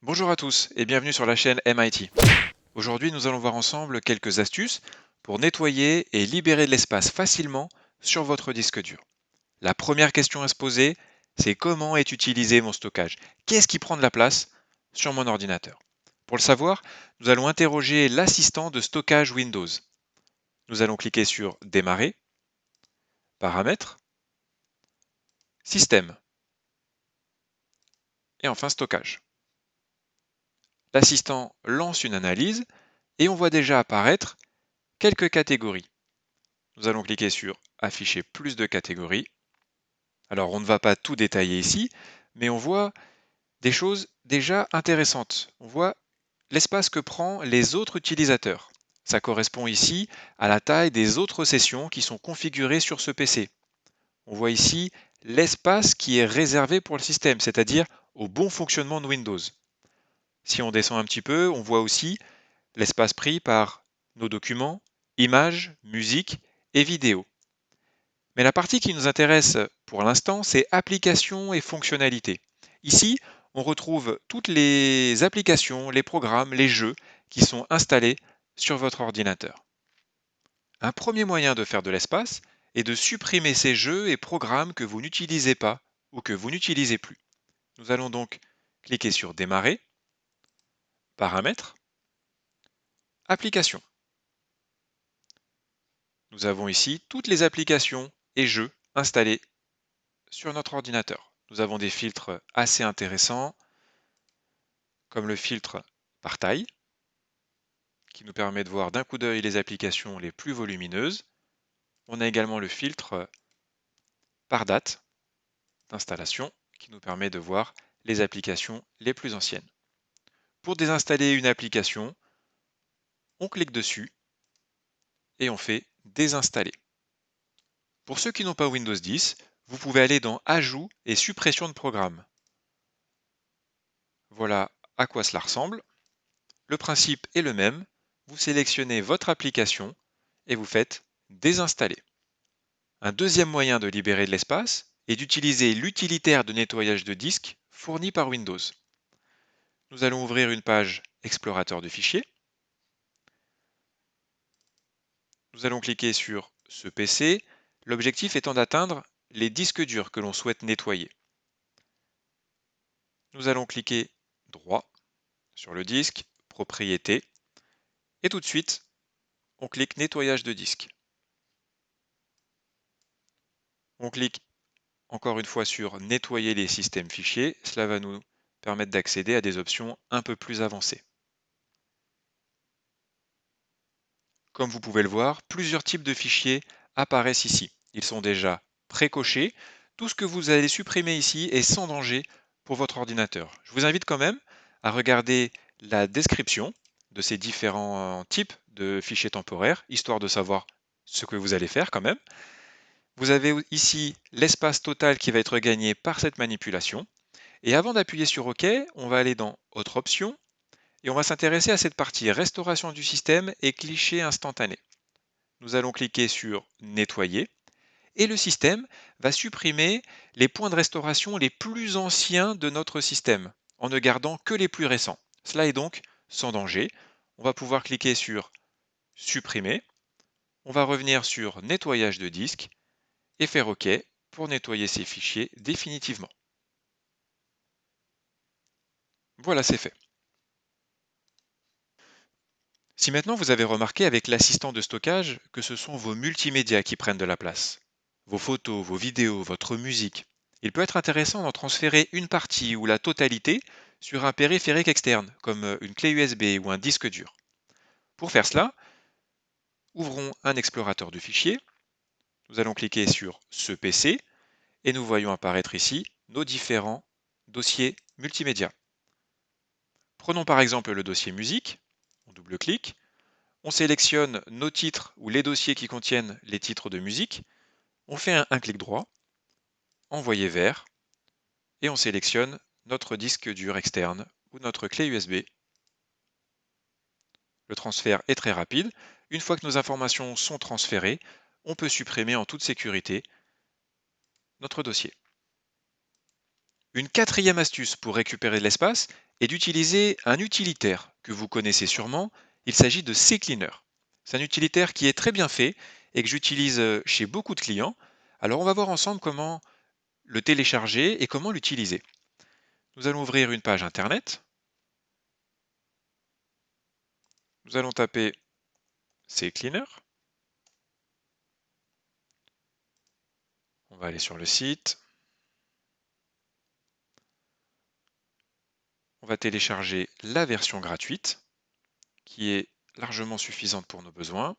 Bonjour à tous et bienvenue sur la chaîne MIT. Aujourd'hui, nous allons voir ensemble quelques astuces pour nettoyer et libérer de l'espace facilement sur votre disque dur. La première question à se poser, c'est comment est utilisé mon stockage? Qu'est-ce qui prend de la place sur mon ordinateur? Pour le savoir, nous allons interroger l'assistant de stockage Windows. Nous allons cliquer sur Démarrer, Paramètres, Système et enfin Stockage. L'assistant lance une analyse et on voit déjà apparaître quelques catégories. Nous allons cliquer sur Afficher plus de catégories. Alors on ne va pas tout détailler ici, mais on voit des choses déjà intéressantes. On voit l'espace que prend les autres utilisateurs. Ça correspond ici à la taille des autres sessions qui sont configurées sur ce PC. On voit ici l'espace qui est réservé pour le système, c'est-à-dire au bon fonctionnement de Windows. Si on descend un petit peu, on voit aussi l'espace pris par nos documents, images, musique et vidéos. Mais la partie qui nous intéresse pour l'instant, c'est applications et fonctionnalités. Ici, on retrouve toutes les applications, les programmes, les jeux qui sont installés sur votre ordinateur. Un premier moyen de faire de l'espace est de supprimer ces jeux et programmes que vous n'utilisez pas ou que vous n'utilisez plus. Nous allons donc cliquer sur Démarrer, Paramètres, Applications. Nous avons ici toutes les applications et jeux installés sur notre ordinateur. Nous avons des filtres assez intéressants, comme le filtre par taille, qui nous permet de voir d'un coup d'œil les applications les plus volumineuses. On a également le filtre par date d'installation, qui nous permet de voir les applications les plus anciennes. Pour désinstaller une application, on clique dessus et on fait désinstaller. Pour ceux qui n'ont pas Windows 10, vous pouvez aller dans Ajout et suppression de programme. Voilà à quoi cela ressemble. Le principe est le même. Vous sélectionnez votre application et vous faites désinstaller. Un deuxième moyen de libérer de l'espace est d'utiliser l'utilitaire de nettoyage de disque fourni par Windows. Nous allons ouvrir une page explorateur de fichiers. Nous allons cliquer sur ce PC, l'objectif étant d'atteindre les disques durs que l'on souhaite nettoyer. Nous allons cliquer droit sur le disque, propriétés, et tout de suite, on clique nettoyage de disque. On clique encore une fois sur nettoyer les systèmes fichiers, cela va nous permettre d'accéder à des options un peu plus avancées. Comme vous pouvez le voir, plusieurs types de fichiers apparaissent ici. Ils sont déjà pré-cochés. Tout ce que vous allez supprimer ici est sans danger pour votre ordinateur. Je vous invite quand même à regarder la description de ces différents types de fichiers temporaires, histoire de savoir ce que vous allez faire quand même. Vous avez ici l'espace total qui va être gagné par cette manipulation. Et avant d'appuyer sur OK, on va aller dans Autre option et on va s'intéresser à cette partie Restauration du système et cliché instantané. Nous allons cliquer sur Nettoyer et le système va supprimer les points de restauration les plus anciens de notre système en ne gardant que les plus récents. Cela est donc sans danger. On va pouvoir cliquer sur Supprimer. On va revenir sur Nettoyage de disque et faire OK pour nettoyer ces fichiers définitivement. Voilà, c'est fait. Si maintenant vous avez remarqué avec l'assistant de stockage que ce sont vos multimédias qui prennent de la place, vos photos, vos vidéos, votre musique, il peut être intéressant d'en transférer une partie ou la totalité sur un périphérique externe, comme une clé USB ou un disque dur. Pour faire cela, ouvrons un explorateur de fichiers, nous allons cliquer sur ce PC et nous voyons apparaître ici nos différents dossiers multimédia. Prenons par exemple le dossier musique, on double-clique, on sélectionne nos titres ou les dossiers qui contiennent les titres de musique, on fait un clic droit, envoyer vers, et on sélectionne notre disque dur externe ou notre clé USB. Le transfert est très rapide. Une fois que nos informations sont transférées, on peut supprimer en toute sécurité notre dossier. Une quatrième astuce pour récupérer de l'espace est d'utiliser un utilitaire que vous connaissez sûrement. Il s'agit de CCleaner. C'est un utilitaire qui est très bien fait et que j'utilise chez beaucoup de clients. Alors on va voir ensemble comment le télécharger et comment l'utiliser. Nous allons ouvrir une page internet. Nous allons taper CCleaner. On va aller sur le site. On va télécharger la version gratuite qui est largement suffisante pour nos besoins.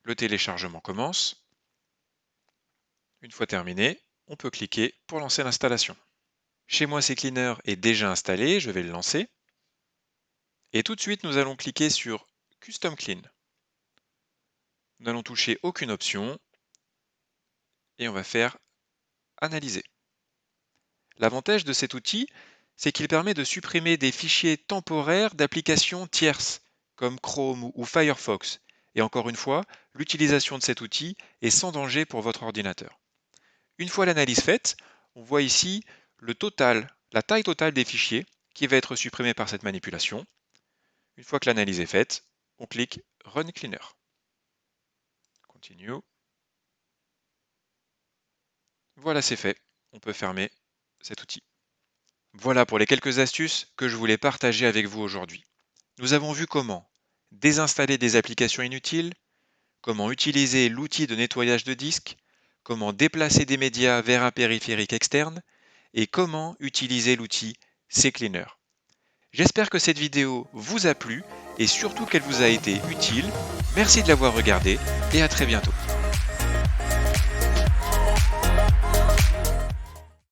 Le téléchargement commence. Une fois terminé, on peut cliquer pour lancer l'installation. Chez moi, CCleaner est déjà installé, je vais le lancer. Et tout de suite, nous allons cliquer sur Custom Clean. Nous n'allons toucher aucune option et on va faire Analyser. L'avantage de cet outil, c'est qu'il permet de supprimer des fichiers temporaires d'applications tierces, comme Chrome ou Firefox. Et encore une fois, l'utilisation de cet outil est sans danger pour votre ordinateur. Une fois l'analyse faite, on voit ici le total, la taille totale des fichiers qui va être supprimée par cette manipulation. Une fois que l'analyse est faite, on clique Run Cleaner. Continue. Voilà, c'est fait. On peut fermer cet outil. Voilà pour les quelques astuces que je voulais partager avec vous aujourd'hui. Nous avons vu comment désinstaller des applications inutiles, comment utiliser l'outil de nettoyage de disques, comment déplacer des médias vers un périphérique externe et comment utiliser l'outil CCleaner. J'espère que cette vidéo vous a plu et surtout qu'elle vous a été utile. Merci de l'avoir regardée et à très bientôt.